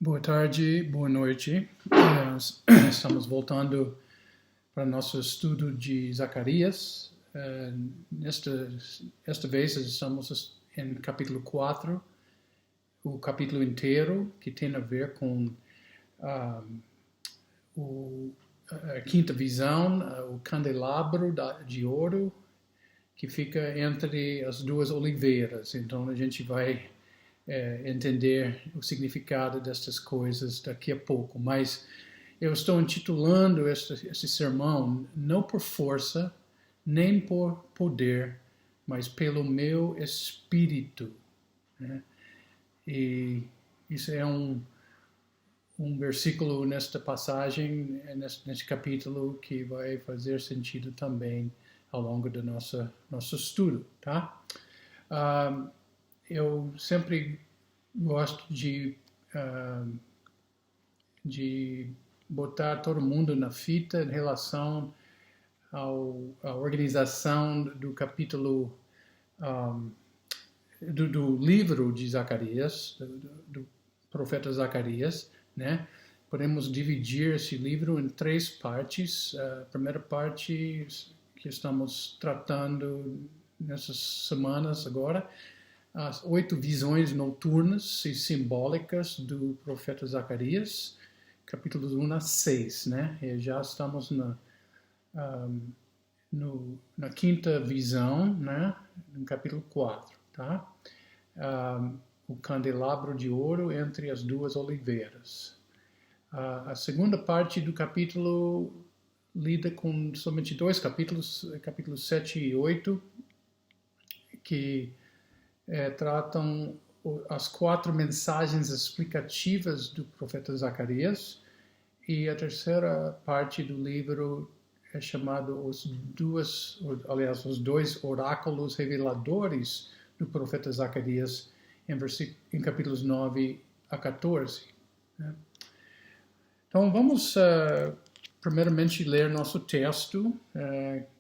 Boa tarde, boa noite. Estamos voltando para nosso estudo de Zacarias. Esta vez estamos em capítulo 4, o capítulo inteiro, que tem a ver com a quinta visão, o candelabro de ouro, que fica entre as duas oliveiras. Então a gente vai entender o significado destas coisas daqui a pouco. Mas eu estou intitulando esse sermão não por força, nem por poder, mas pelo meu espírito. Né? E isso é um versículo nesta passagem, neste capítulo, que vai fazer sentido também ao longo do nosso estudo. Tá? Eu sempre gosto de botar todo mundo na fita em relação à organização do capítulo do livro de Zacarias, do profeta Zacarias, né? Podemos dividir esse livro em 3 partes. A primeira parte que estamos tratando nessas semanas agora, as 8 visões noturnas e simbólicas do profeta Zacarias, capítulos 1 a 6, né? E já estamos na quinta visão, né? No capítulo 4, tá? O candelabro de ouro entre as duas oliveiras. A segunda parte do capítulo lida com somente 2 capítulos, capítulos 7 e 8, que tratam as 4 mensagens explicativas do profeta Zacarias, e a terceira parte do livro é chamado os 2 oráculos reveladores do profeta Zacarias, em capítulos 9 a 14. Né? Então vamos primeiramente ler nosso texto,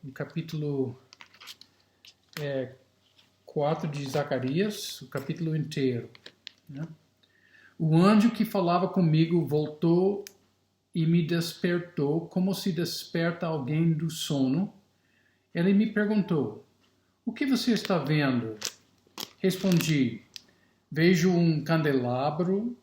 no capítulo 4 de Zacarias, o capítulo inteiro. Né? O anjo que falava comigo voltou e me despertou, como se desperta alguém do sono. Ele me perguntou: "O que você está vendo?" Respondi: "Vejo um candelabro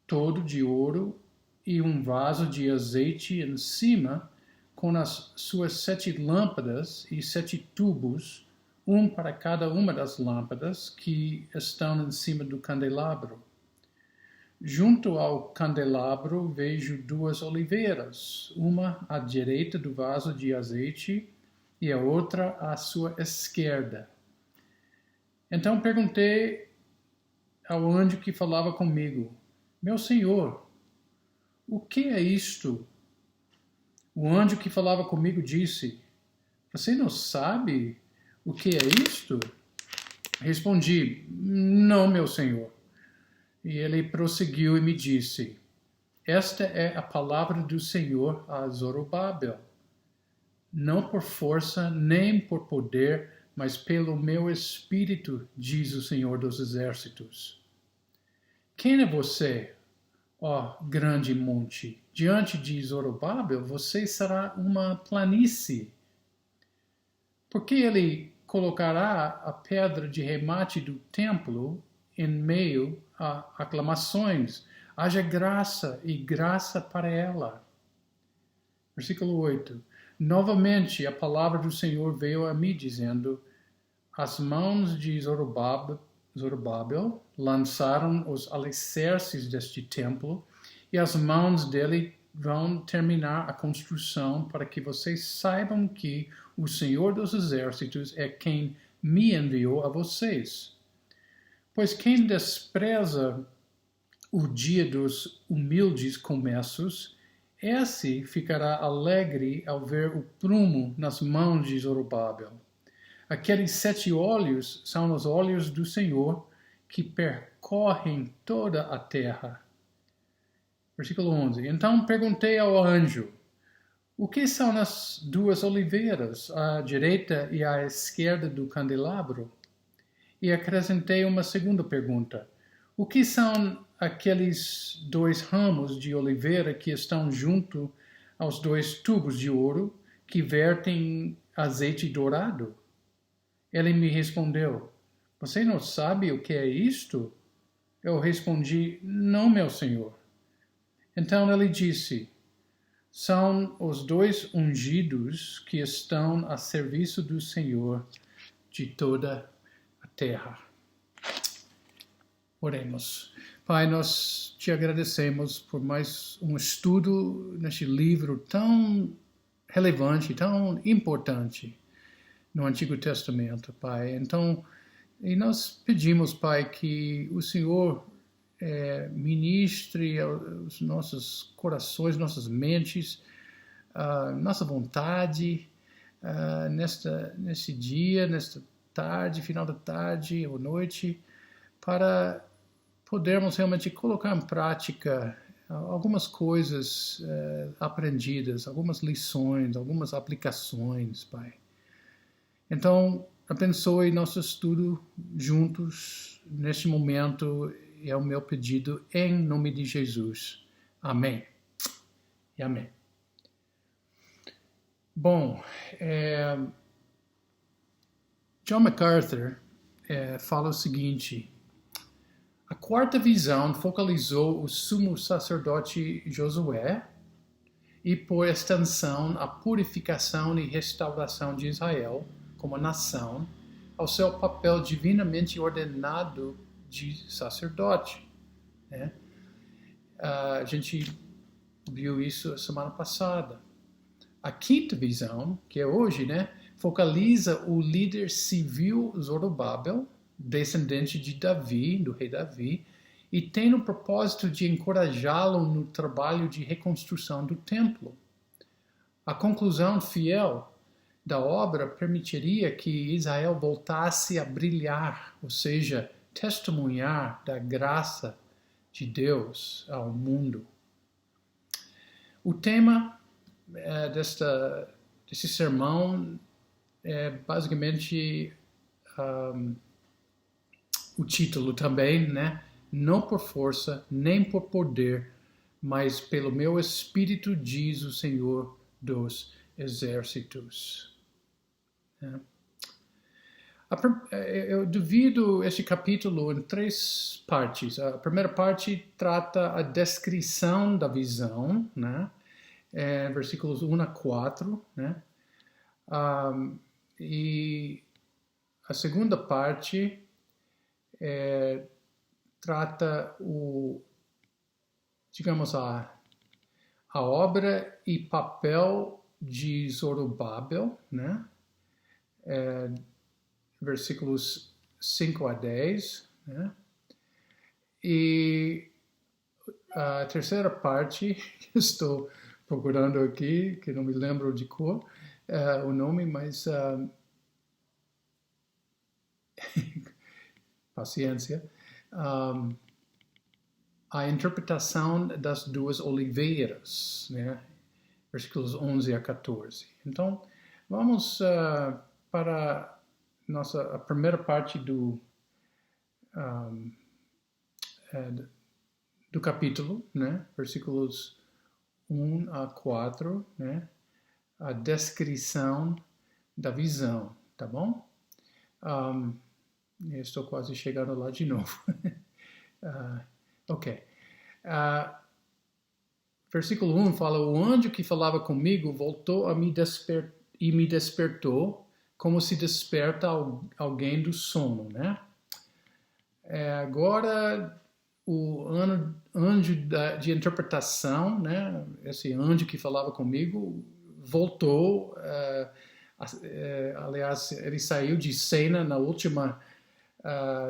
todo de ouro e um vaso de azeite em cima, com as suas 7 lâmpadas e 7 tubos, um para cada uma das lâmpadas que estão em cima do candelabro. Junto ao candelabro vejo 2 oliveiras, uma à direita do vaso de azeite e a outra à sua esquerda." Então perguntei ao anjo que falava comigo: "Meu senhor, o que é isto?" O anjo que falava comigo disse: "Você não sabe o que é isto?" Respondi: "Não, meu senhor." E ele prosseguiu e me disse: "Esta é a palavra do Senhor a Zorobabel. Não por força nem por poder, mas pelo meu espírito, diz o Senhor dos Exércitos. Quem é você, ó grande monte? Diante de Zorobabel, você será uma planície. Porque ele colocará a pedra de remate do templo em meio a aclamações. Haja graça e graça para ela." Versículo 8. Novamente a palavra do Senhor veio a mim, dizendo: "As mãos de Zorobabel lançaram os alicerces deste templo, e as mãos dele vão terminar a construção, para que vocês saibam que o Senhor dos Exércitos é quem me enviou a vocês. Pois quem despreza o dia dos humildes começos, esse ficará alegre ao ver o prumo nas mãos de Zorobabel. Aqueles 7 olhos são os olhos do Senhor, que percorrem toda a terra." Versículo 11. Então perguntei ao anjo: "O que são as 2 oliveiras, à direita e à esquerda do candelabro?" E acrescentei uma segunda pergunta: "O que são aqueles 2 ramos de oliveira que estão junto aos 2 tubos de ouro que vertem azeite dourado? Ele me respondeu: você não sabe o que é isto? Eu respondi: não, meu senhor. Então ele disse: são os 2 ungidos que estão a serviço do Senhor de toda a terra. Oremos. Pai, nós te agradecemos por mais um estudo neste livro tão relevante, tão importante no Antigo Testamento, Pai. Então, e nós pedimos, Pai, que o Senhor ministre os nossos corações, nossas mentes, nossa vontade nesse dia, nesta tarde, final da tarde ou noite, para podermos realmente colocar em prática algumas coisas aprendidas, algumas lições, algumas aplicações, Pai. Então, abençoe nosso estudo juntos neste momento. É o meu pedido em nome de Jesus. Amém. E amém. Bom, John MacArthur fala o seguinte: a 4ª visão focalizou o sumo sacerdote Josué e, por extensão, a purificação e restauração de Israel como nação ao seu papel divinamente ordenado de sacerdote. Né? A gente viu isso semana passada. A 5ª visão, que é hoje, né, focaliza o líder civil Zorobabel, descendente de Davi, do rei Davi, e tem o propósito de encorajá-lo no trabalho de reconstrução do templo. A conclusão fiel da obra permitiria que Israel voltasse a brilhar, ou seja, testemunhar da graça de Deus ao mundo. O tema desse sermão é basicamente o título também, né? Não por força, nem por poder, mas pelo meu Espírito, diz o Senhor dos Exércitos. Eu divido este capítulo em 3 partes. A primeira parte trata a descrição da visão, né? Versículos 1 a 4, né? E a segunda parte trata a obra e papel de Zorobabel, né? Versículos 5 a 10, né? E a terceira parte, que estou procurando aqui, que não me lembro de cor, o nome, mas paciência, a interpretação das 2 oliveiras, né? Versículos 11 a 14. Então, vamos para a primeira parte do capítulo, né? Versículos 1 a 4, né? A descrição da visão, tá bom? Eu estou quase chegando lá de novo. Ok. Versículo 1 fala: o anjo que falava comigo voltou a me despertou, como se desperta alguém do sono, né? Agora, o anjo de interpretação, né? Esse anjo que falava comigo voltou. Aliás, ele saiu de cena na última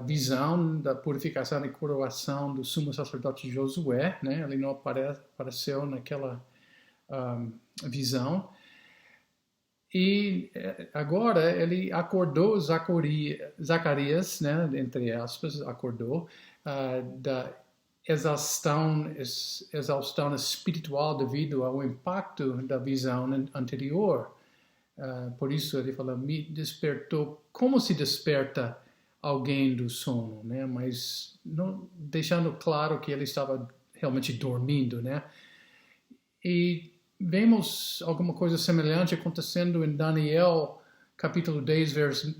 visão da purificação e coroação do sumo sacerdote Josué, né? Ele não apareceu naquela visão. E agora ele acordou Zacarias, né, entre aspas, acordou da exaustão espiritual devido ao impacto da visão anterior. Por isso ele fala: me despertou como se desperta alguém do sono, né? Mas não deixando claro que ele estava realmente dormindo, né? E vemos alguma coisa semelhante acontecendo em Daniel, capítulo 10,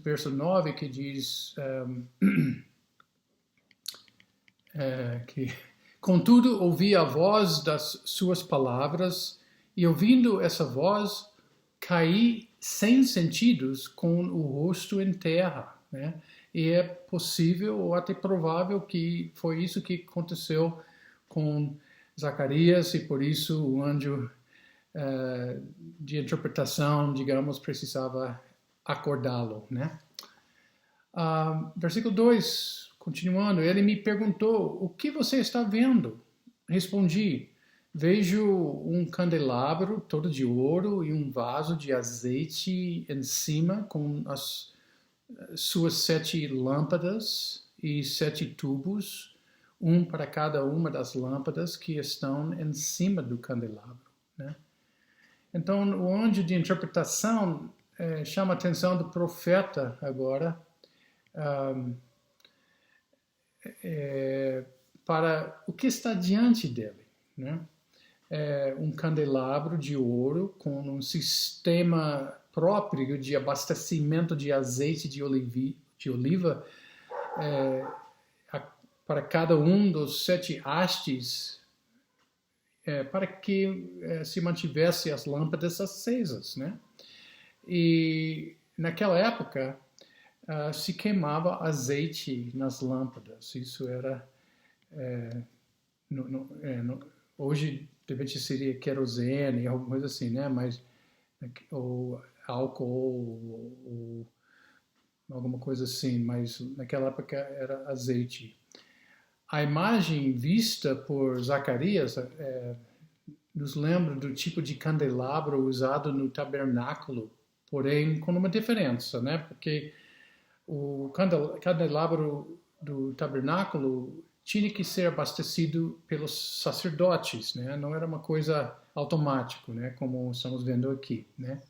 verso 9, que diz que, contudo, ouvi a voz das suas palavras, e ouvindo essa voz, caí sem sentidos com o rosto em terra, né? E é possível ou até provável que foi isso que aconteceu com Zacarias, e por isso o anjo de interpretação, digamos, precisava acordá-lo, né? Versículo 2, continuando, ele me perguntou, o que você está vendo? Respondi, vejo um candelabro todo de ouro e um vaso de azeite em cima com as suas 7 lâmpadas e 7 tubos, um para cada uma das lâmpadas que estão em cima do candelabro, né? Então, o anjo de interpretação chama a atenção do profeta agora para o que está diante dele, né? Um candelabro de ouro com um sistema próprio de abastecimento de azeite de oliva para cada um dos 7 hastes, para que se mantivesse as lâmpadas acesas, né? E naquela época se queimava azeite nas lâmpadas. Isso era hoje de repente seria querosene, alguma coisa assim, né? Mas ou álcool ou alguma coisa assim, mas naquela época era azeite. A imagem vista por Zacarias nos lembra do tipo de candelabro usado no tabernáculo, porém com uma diferença, né? Porque o candelabro do tabernáculo tinha que ser abastecido pelos sacerdotes, né? Não era uma coisa automática, né? Como estamos vendo aqui, né?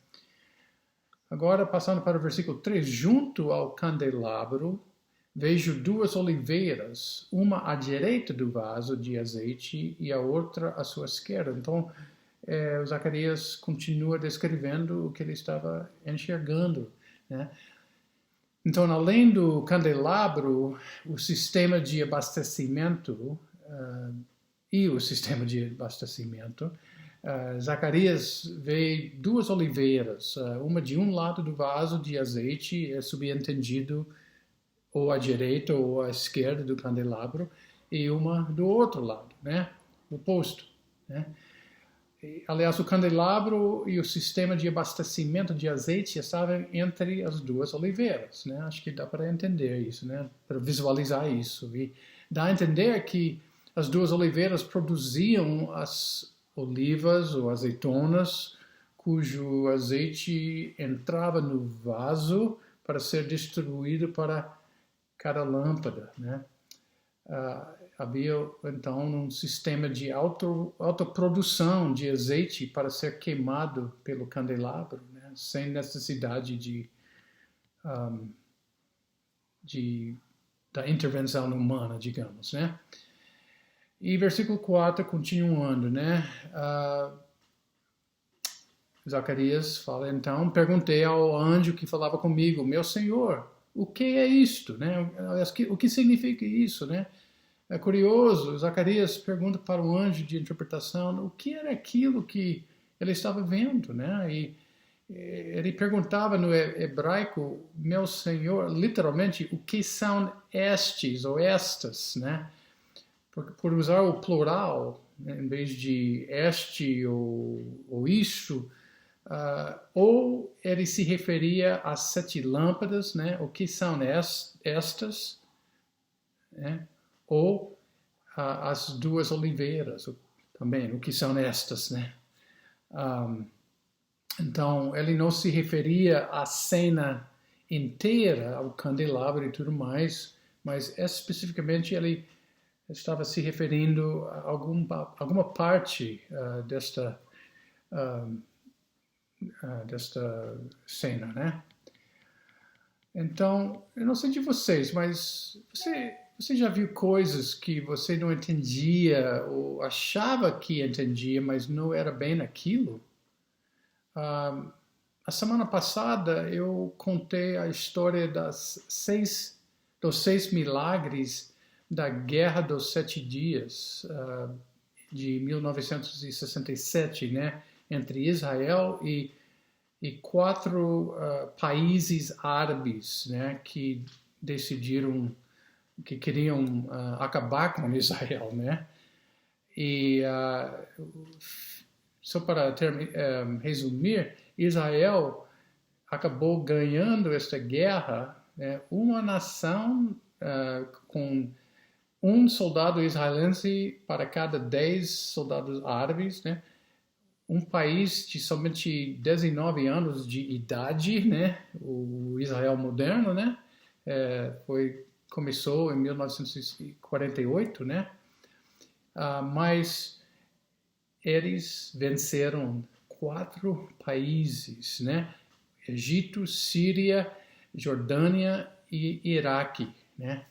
Agora, passando para o versículo 3, junto ao candelabro, vejo 2 oliveiras, uma à direita do vaso de azeite e a outra à sua esquerda. Então, o Zacarias continua descrevendo o que ele estava enxergando, né? Então, além do candelabro, o sistema de abastecimento Zacarias vê 2 oliveiras, uma de um lado do vaso de azeite, é subentendido ou à direita ou à esquerda do candelabro, e uma do outro lado, né? Oposto, né? Aliás, o candelabro e o sistema de abastecimento de azeite estavam entre as 2 oliveiras, né? Acho que dá para entender isso, né? Para visualizar isso. E dá a entender que as 2 oliveiras produziam as olivas ou azeitonas, cujo azeite entrava no vaso para ser distribuído para cada lâmpada, né? Havia então um sistema de autoprodução de azeite para ser queimado pelo candelabro, né? Sem necessidade da intervenção humana, digamos, né? E versículo 4, continuando, né? Zacarias fala, então, perguntei ao anjo que falava comigo, meu Senhor, o que é isto, né? O que significa isso, né? É curioso, Zacarias pergunta para o anjo de interpretação o que era aquilo que ele estava vendo, né? E ele perguntava no hebraico, meu Senhor, literalmente, o que são estes ou estas, né? Por usar o plural, né, em vez de este ou isso, ou ele se referia às 7 lâmpadas, né? O que são estas, né? Ou as 2 oliveiras, também, o que são estas, né? Então, ele não se referia à cena inteira, ao candelabro e tudo mais, mas especificamente ele estava se referindo a alguma parte desta cena, né? Então, eu não sei de vocês, mas você já viu coisas que você não entendia ou achava que entendia, mas não era bem aquilo? Ah, a semana passada eu contei a história dos 6 milagres da Guerra dos 7 Dias, de 1967, né, entre Israel e 4 países árabes, né, que decidiram que queriam acabar com Israel, né? E só para resumir, Israel acabou ganhando esta guerra, né, uma nação com um soldado israelense para cada 10 soldados árabes, né? Um país de somente 19 anos de idade, né? O Israel moderno, né? Começou em 1948, né? Mas eles venceram 4 países, né? Egito, Síria, Jordânia e Iraque, né?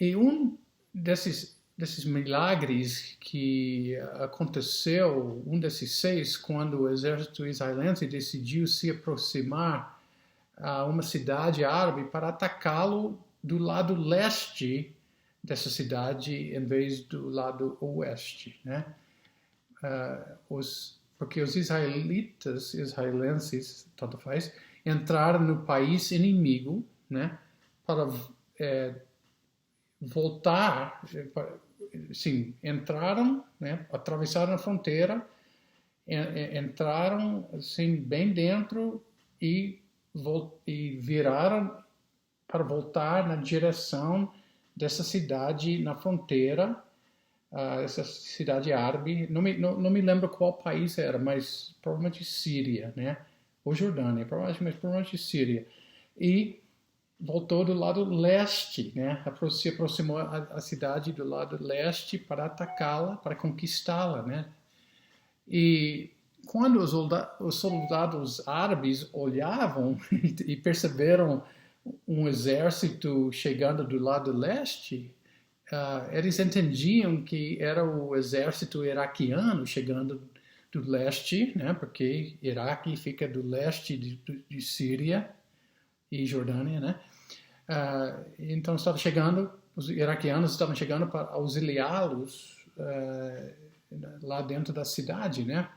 E um desses milagres que aconteceu, um desses 6, quando o exército israelense decidiu se aproximar a uma cidade árabe para atacá-lo do lado leste dessa cidade em vez do lado oeste, né? Porque os israelenses, tanto faz, entraram no país inimigo, né? Para voltar, sim, entraram, né? Atravessaram a fronteira, entraram assim bem dentro e viraram para voltar na direção dessa cidade na fronteira, essa cidade árabe. Não me lembro qual país era, mas provavelmente Síria, né? Ou Jordânia, provavelmente Síria. E voltou do lado leste, né? Se aproximou a cidade do lado leste para atacá-la, para conquistá-la, né? E quando os soldados árabes olhavam e perceberam um exército chegando do lado leste, eles entendiam que era o exército iraquiano chegando do leste, né? Porque Iraque fica do leste de Síria e Jordânia, né? Então estava chegando, os iraquianos estavam chegando para auxiliá-los lá dentro da cidade, né?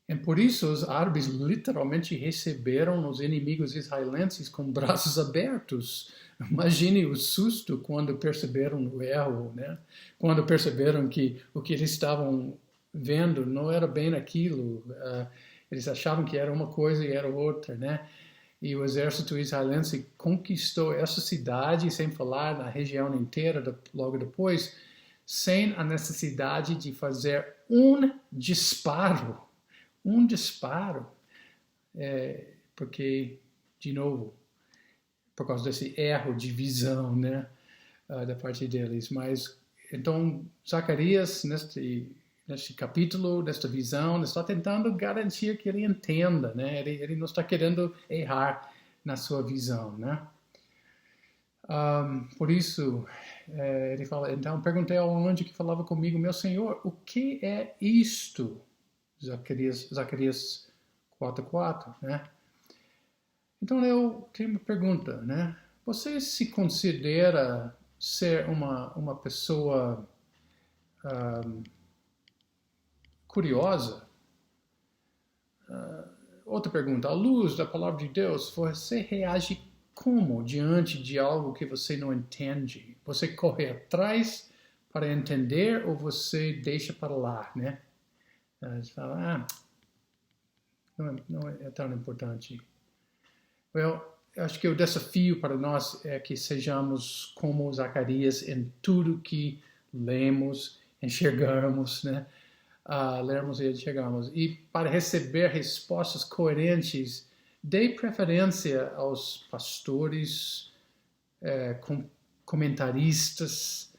E por isso os árabes literalmente receberam os inimigos israelenses com braços abertos. Imagine o susto quando perceberam o erro, né? Quando perceberam que o que eles estavam vendo não era bem aquilo. Eles achavam que era uma coisa e era outra, né? E o exército israelense conquistou essa cidade, sem falar na região inteira logo depois, sem a necessidade de fazer um disparo. Um disparo. Porque, de novo, por causa desse erro de visão, né, da parte deles. Mas, então, Zacarias, neste capítulo, nesta visão, está tentando garantir que ele entenda, né? Ele não está querendo errar na sua visão, né? Por isso, ele fala, então perguntei ao anjo que falava comigo, meu Senhor, o que é isto? Zacarias 4:4, né? Então eu tenho uma pergunta, né? Você se considera ser uma pessoa curiosa? Outra pergunta, à luz da palavra de Deus, você reage como diante de algo que você não entende? Você corre atrás para entender ou você deixa para lá, né? Você fala, não é tão importante. Acho que o desafio para nós é que sejamos como Zacarias em tudo que lemos, enxergamos, né? Lermos e enxergamos. E para receber respostas coerentes, dê preferência aos pastores, comentaristas,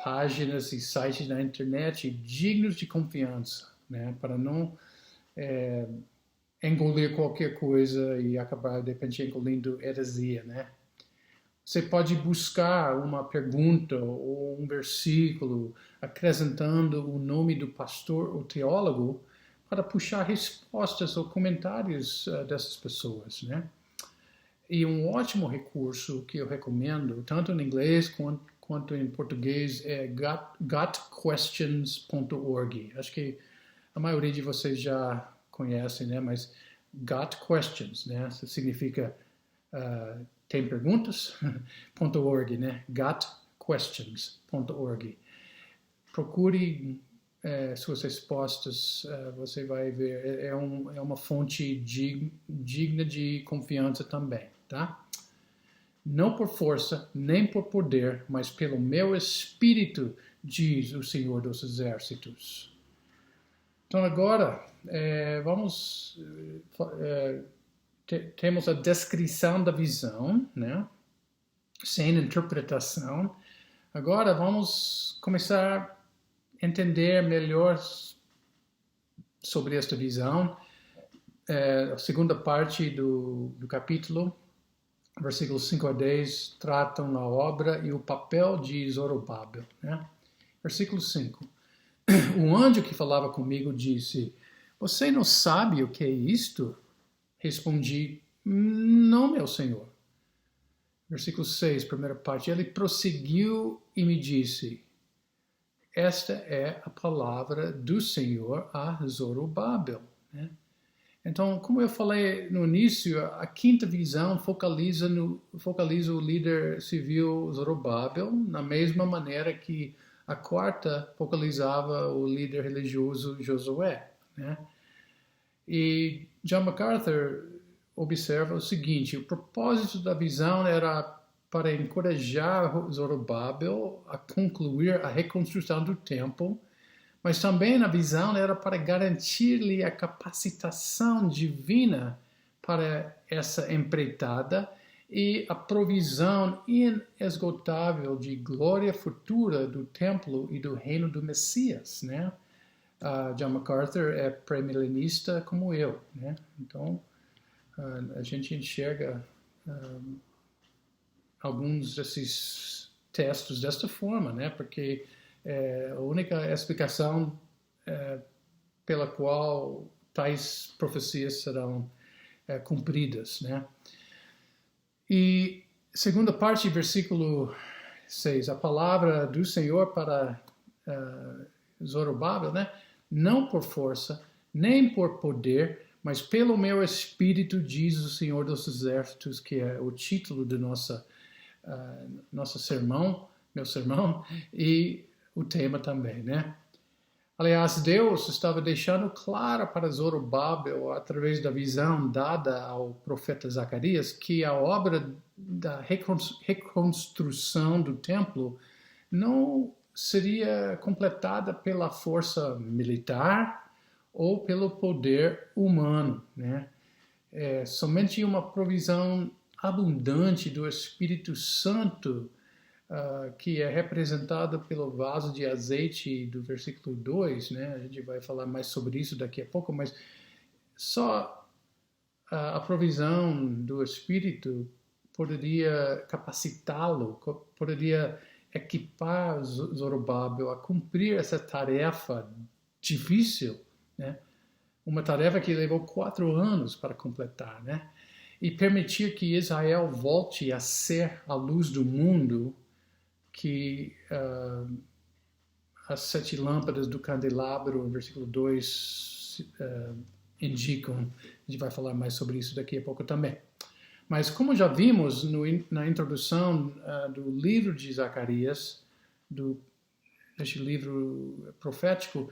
páginas e sites na internet dignos de confiança, né? Para não engolir qualquer coisa e acabar, de repente, engolindo heresia, né? Você pode buscar uma pergunta ou um versículo acrescentando o nome do pastor ou teólogo para puxar respostas ou comentários dessas pessoas, né? E um ótimo recurso que eu recomendo, tanto em inglês quanto em português, é gotquestions.org. Acho que a maioria de vocês já conhecem, né? Mas Got Questions, né? Isso significa tem perguntas? .org, né? Gotquestions.org. Procure suas respostas, você vai ver, é uma fonte digna de confiança também, tá? Não por força, nem por poder, mas pelo meu Espírito, diz o Senhor dos Exércitos. Então agora, temos a descrição da visão, né? Sem interpretação. Agora vamos começar a entender melhor sobre esta visão. A segunda parte do capítulo, versículos 5 a 10, tratam a obra e o papel de Zorobábel, né? Versículo 5. O anjo que falava comigo disse: Você não sabe o que é isto? Respondi: Não, meu senhor. Versículo 6, primeira parte. Ele prosseguiu e me disse: Esta é a palavra do Senhor a Zorobábel, né? Então, como eu falei no início, a quinta visão focaliza o líder civil Zorobábel, na mesma maneira que a quarta focalizava o líder religioso Josué, né? E John MacArthur observa o seguinte: o propósito da visão era para encorajar Zorobábel a concluir a reconstrução do templo, mas também a visão era para garantir-lhe a capacitação divina para essa empreitada e a provisão inesgotável de glória futura do templo e do reino do Messias, né? John MacArthur é pré-milenista como eu, né? Então, a gente enxerga alguns desses textos desta forma, né? Porque a única explicação pela qual tais profecias serão cumpridas, né? E segunda parte, versículo 6, a palavra do Senhor para Zorobábel, né? Não por força, nem por poder, mas pelo meu Espírito, diz o Senhor dos Exércitos, que é o título do nosso sermão, meu sermão, e o tema também, né? Aliás, Deus estava deixando claro para Zorobábel, através da visão dada ao profeta Zacarias, que a obra da reconstrução do templo não seria completada pela força militar ou pelo poder humano, né? Somente uma provisão abundante do Espírito Santo, que é representado pelo vaso de azeite do versículo 2, né? A gente vai falar mais sobre isso daqui a pouco, mas só a provisão do Espírito poderia capacitá-lo, poderia equipar Zorobábel a cumprir essa tarefa difícil, né? Uma tarefa que levou 4 anos para completar, né? E permitir que Israel volte a ser a luz do mundo que as 7 lâmpadas do candelabro, versículo 2, indicam. A gente vai falar mais sobre isso daqui a pouco também. Mas como já vimos na introdução do livro de Zacarias, deste livro profético,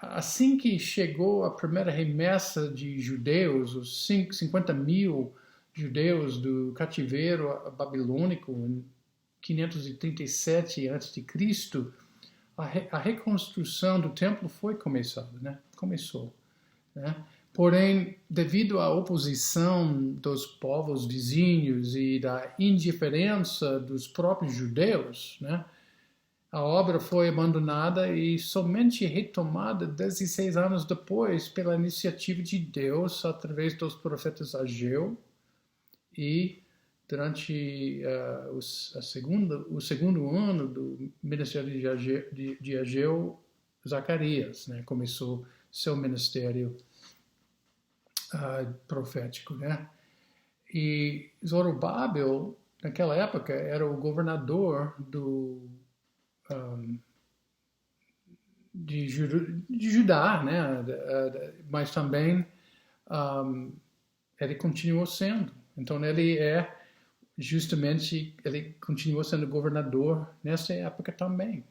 assim que chegou a primeira remessa de judeus, os 50 mil judeus do cativeiro babilônico, em 537 a.C., a reconstrução do templo foi começada, né? Começou, né? Porém, devido à oposição dos povos vizinhos e da indiferença dos próprios judeus, né, a obra foi abandonada e somente retomada 16 anos depois pela iniciativa de Deus através dos profetas Ageu e durante o segundo ano do ministério de Ageu, Zacarias, né, começou seu ministério profético, né? E Zorobabel, naquela época, era o governador de Judá, né? Mas também ele continuou sendo. Então ele continuou sendo governador nessa época também.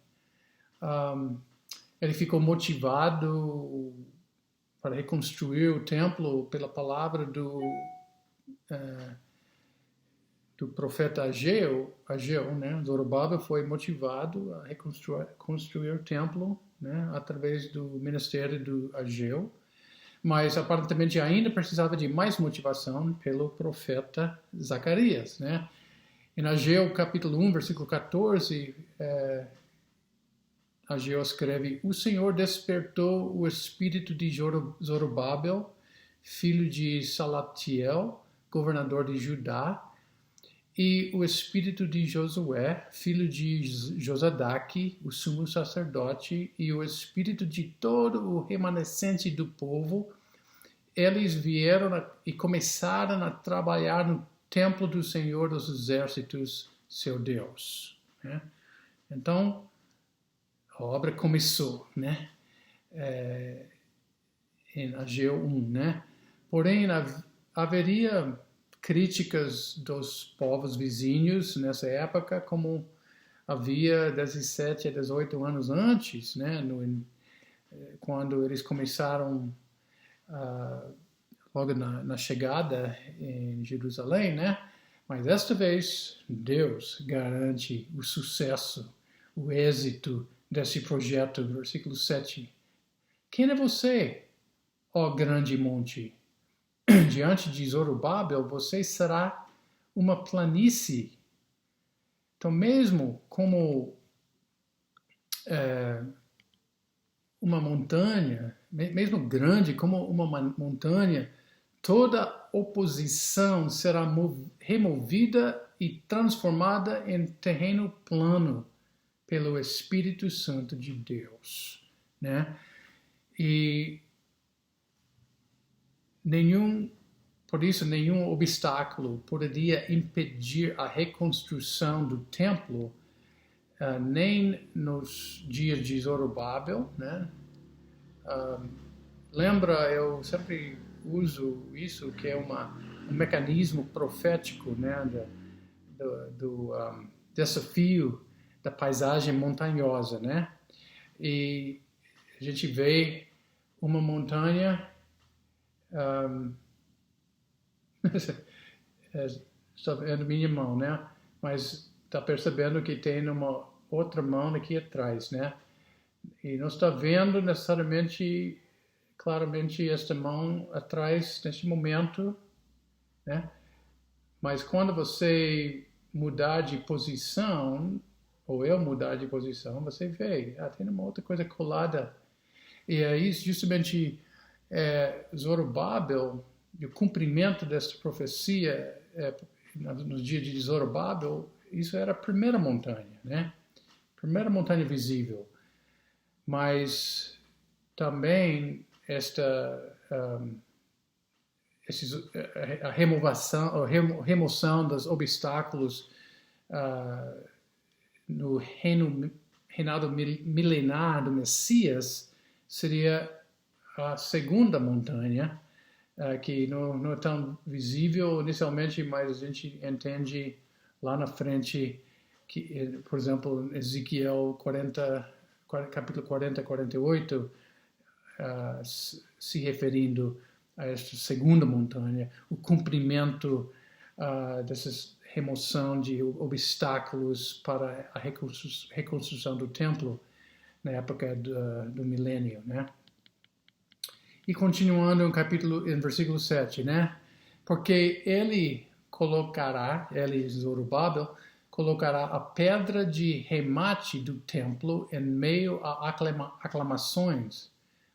Ele ficou motivado para reconstruir o templo pela palavra do profeta Ageu, né? Zorobabel foi motivado a reconstruir o templo, né? Através do ministério do Ageu, mas aparentemente ainda precisava de mais motivação pelo profeta Zacarias, né? Em Ageu capítulo 1, versículo 14, Ageu escreve: O Senhor despertou o espírito de Zorobabel, filho de Salatiel, governador de Judá, e o espírito de Josué, filho de Josadaque, o sumo sacerdote, e o espírito de todo o remanescente do povo. Eles vieram e começaram a trabalhar no templo do Senhor dos Exércitos, seu Deus. Né? Então, a obra começou, né? Em Ageu 1, né? Porém, haveria críticas dos povos vizinhos nessa época, como havia 17 a 18 anos antes, né? Quando eles começaram logo na chegada em Jerusalém, né? Mas desta vez, Deus garante o sucesso, o êxito desse projeto. Versículo 7. Quem é você, ó grande monte? Diante de Zorobabel, você será uma planície. Então, mesmo como uma montanha, mesmo grande como uma montanha, toda oposição será removida e transformada em terreno plano pelo Espírito Santo de Deus, né? E por isso, nenhum obstáculo poderia impedir a reconstrução do templo, nem nos dias de Zorobabel, né? Lembra, eu sempre uso isso, que é um mecanismo profético, né? Do desafio da paisagem montanhosa, né? E a gente vê uma montanha está vendo minha mão, né? Mas está percebendo que tem uma outra mão aqui atrás, né? E não está vendo necessariamente, claramente, esta mão atrás neste momento, né? Mas quando você mudar de posição, ou eu mudar de posição, você vê, tem uma outra coisa colada. E aí, justamente, Zorobabel, o cumprimento dessa profecia, nos dias de Zorobabel, isso era a primeira montanha, né? Primeira montanha visível. Mas também a remoção dos obstáculos no reinado milenar do Messias seria a segunda montanha, que não é tão visível inicialmente, mas a gente entende lá na frente que, por exemplo, Ezequiel 40, capítulo 40, 48, se referindo a esta segunda montanha, o cumprimento dessa remoção de obstáculos para a reconstrução do templo na época do milênio, né? E continuando em versículo 7, né? Porque ele colocará, ele, Zorobabel, colocará a pedra de remate do templo em meio a aclamações.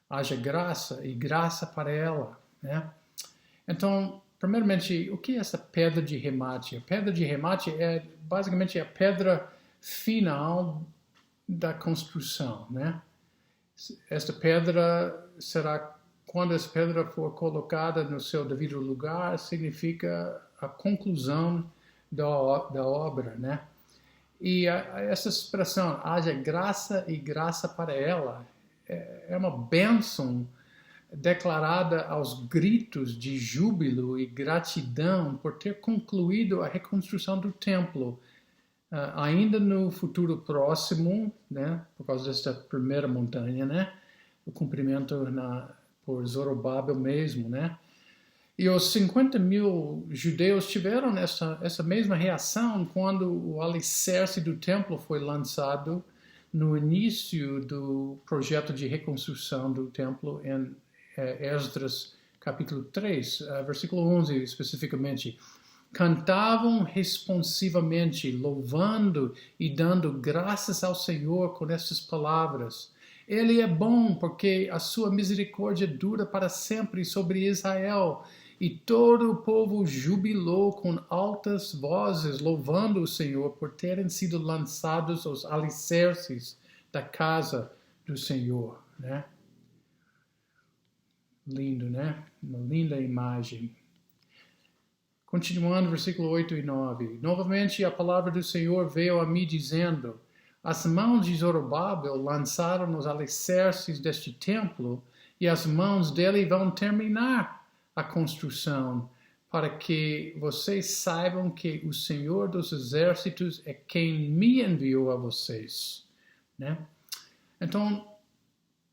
Haja graça e graça para ela, né? Então, primeiramente, o que é essa pedra de remate? A pedra de remate é basicamente a pedra final da construção, né? Esta pedra será, quando essa pedra for colocada no seu devido lugar, significa a conclusão da obra, né? E essa expressão, haja graça e graça para ela, é uma bênção declarada aos gritos de júbilo e gratidão por ter concluído a reconstrução do templo, ainda no futuro próximo, né, por causa desta primeira montanha, né, o cumprimento por Zorobabel mesmo, né. E os 50.000 judeus tiveram essa mesma reação quando o alicerce do templo foi lançado no início do projeto de reconstrução do templo em Esdras capítulo 3, versículo 11 especificamente. Cantavam responsivamente, louvando e dando graças ao Senhor com estas palavras. Ele é bom porque a sua misericórdia dura para sempre sobre Israel. E todo o povo jubilou com altas vozes, louvando o Senhor por terem sido lançados os alicerces da casa do Senhor, né? Lindo, né? Uma linda imagem. Continuando, versículo 8 e 9. Novamente a palavra do Senhor veio a mim dizendo: as mãos de Zorobabel lançaram os alicerces deste templo, e as mãos dele vão terminar a construção, para que vocês saibam que o Senhor dos Exércitos é quem me enviou a vocês, né? Então,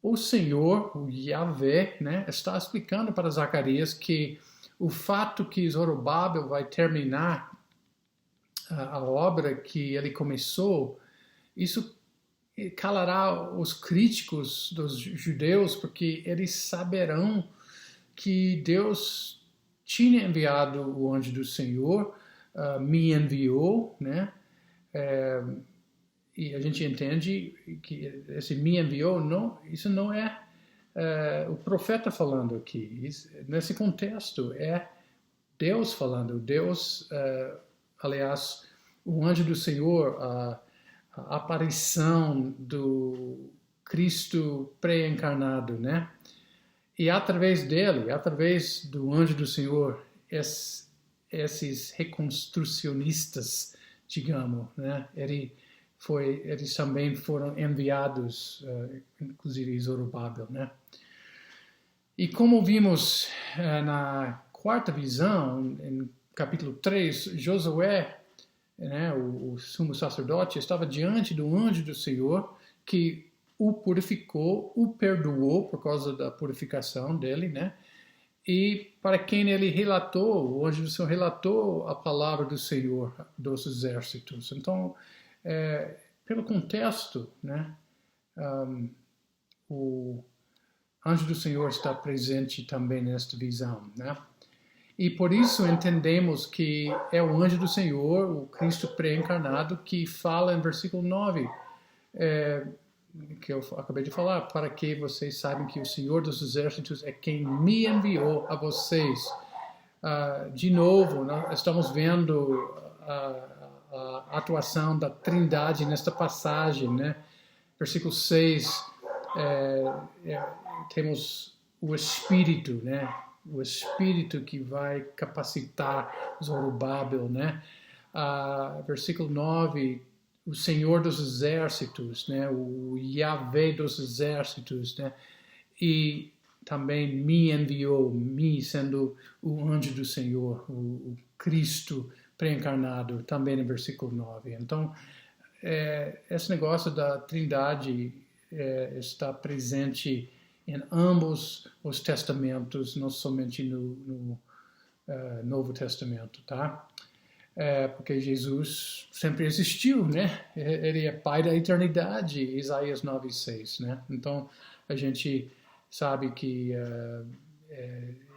o Senhor, o Yahvé, né, está explicando para Zacarias que o fato que Zorobabel vai terminar a obra que ele começou, isso calará os críticos dos judeus, porque eles saberão que Deus tinha enviado o anjo do Senhor, me enviou, né? E a gente entende que esse me enviou, isso não é o profeta falando aqui. Nesse contexto, é Deus falando. Deus, aliás, o anjo do Senhor, a aparição do Cristo pré-encarnado, né? E através dele, através do anjo do Senhor, esses reconstrucionistas, digamos, né? Eles também foram enviados, inclusive Zorobabel, né? E como vimos na quarta visão, em capítulo 3, Josué, né, o sumo sacerdote, estava diante do anjo do Senhor, que o purificou, o perdoou por causa da purificação dele, né? E para quem ele relatou, o anjo do Senhor relatou a palavra do Senhor dos exércitos. Então, pelo contexto, né, o anjo do Senhor está presente também nesta visão, né? E por isso entendemos que é o anjo do Senhor, o Cristo pré-encarnado, que fala em versículo 9, que eu acabei de falar, para que vocês saibam que o Senhor dos Exércitos é quem me enviou a vocês. De novo, nós estamos vendo a atuação da Trindade nesta passagem, né? Versículo 6, temos o Espírito, né? O Espírito que vai capacitar Zorobabel, né? Versículo 9, o Senhor dos Exércitos, né? O Yahvé dos Exércitos, né? E também me enviou, me sendo o anjo do Senhor, o Cristo pré-encarnado, também no versículo 9. Então, esse negócio da Trindade está presente em ambos os testamentos, não somente no Novo Testamento, tá? Porque Jesus sempre existiu, né? Ele é Pai da eternidade, Isaías 9:6, né? Então, a gente sabe que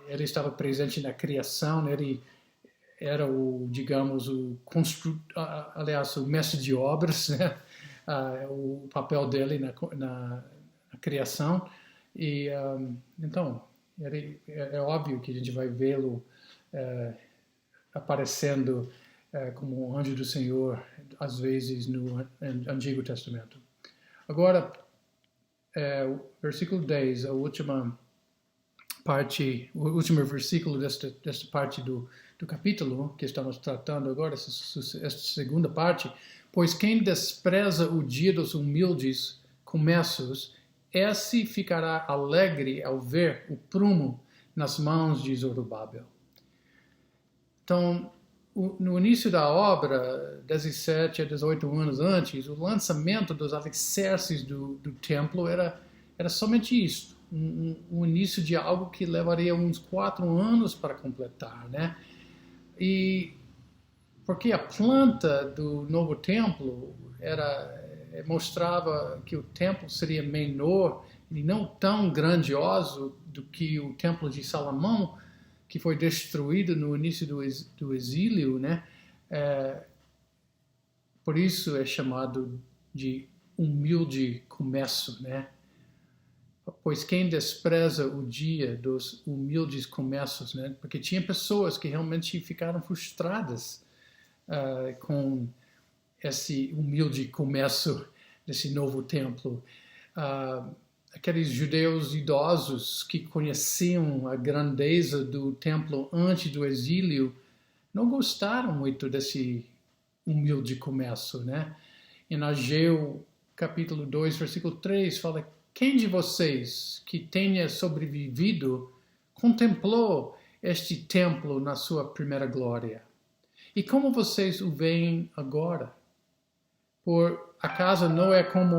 ele estava presente na criação, ele era digamos, aliás, o mestre de obras, né? O papel dele na criação. E então é óbvio que a gente vai vê-lo aparecendo como um anjo do Senhor às vezes no Antigo Testamento. Agora, o versículo 10, a última parte, o último versículo desta parte do capítulo que estamos tratando agora, esta segunda parte. Pois quem despreza o dia dos humildes começos, esse ficará alegre ao ver o prumo nas mãos de Zorobabel. Então, no início da obra, 17 a 18 anos antes, o lançamento dos alicerces do templo era somente isso. Um início de algo que levaria uns 4 anos para completar, né? E porque a planta do novo templo mostrava que o templo seria menor e não tão grandioso do que o templo de Salomão, que foi destruído no início do exílio, né? Por isso é chamado de humilde começo, né? Pois quem despreza o dia dos humildes começos, né? Porque tinha pessoas que realmente ficaram frustradas com esse humilde começo desse novo templo. Aqueles judeus idosos que conheciam a grandeza do templo antes do exílio não gostaram muito desse humilde começo, né? Em Ageu, capítulo 2, versículo 3, fala: quem de vocês que tenha sobrevivido contemplou este templo na sua primeira glória? E como vocês o veem agora? Por acaso não é como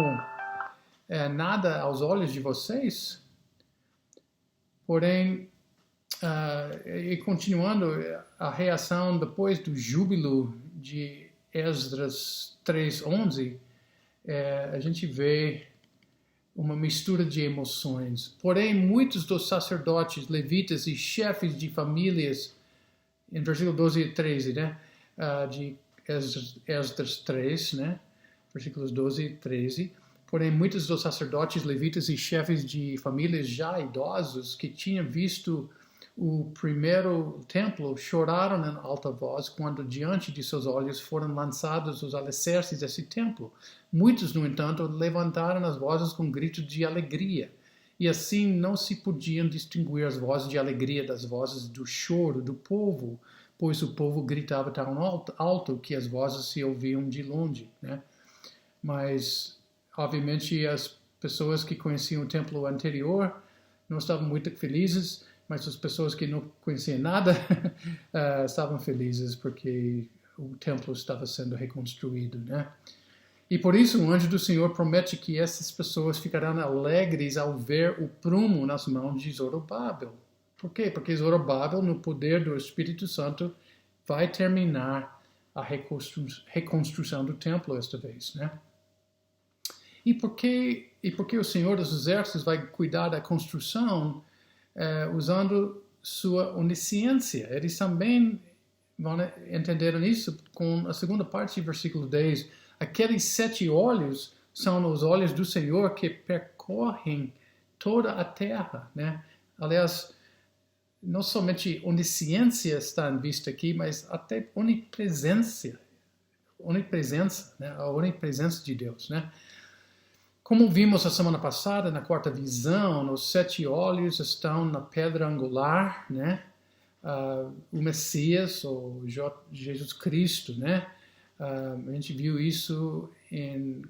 nada aos olhos de vocês? Porém, e continuando, a reação depois do júbilo de Esdras 3:11, a gente vê uma mistura de emoções. Porém, muitos dos sacerdotes, levitas e chefes de famílias, em versículo 12 e 13, né? De Esdras 3, né? Versículos 12 e 13. Porém, muitos dos sacerdotes, levitas e chefes de famílias já idosos que tinham visto o primeiro templo choraram em alta voz quando diante de seus olhos foram lançados os alicerces desse templo. Muitos, no entanto, levantaram as vozes com gritos de alegria. E assim não se podiam distinguir as vozes de alegria das vozes do choro do povo, pois o povo gritava tão alto que as vozes se ouviam de longe, né? Mas, obviamente, as pessoas que conheciam o templo anterior não estavam muito felizes, mas as pessoas que não conheciam nada estavam felizes porque o templo estava sendo reconstruído, né? E por isso o anjo do Senhor promete que essas pessoas ficarão alegres ao ver o prumo nas mãos de Zorobabel. Por quê? Porque Zorobabel, no poder do Espírito Santo, vai terminar a reconstrução do templo esta vez, né? E por que o Senhor dos Exércitos vai cuidar da construção usando sua onisciência? Eles também vão entender isso com a segunda parte do versículo 10. Aqueles 7 olhos são os olhos do Senhor que percorrem toda a terra, né? Aliás, não somente onisciência está em vista aqui, mas até onipresença, né? A onipresença de Deus, né? Como vimos a semana passada, na quarta visão, os 7 olhos estão na pedra angular, né? O Messias, ou Jesus Cristo, né? A gente viu isso em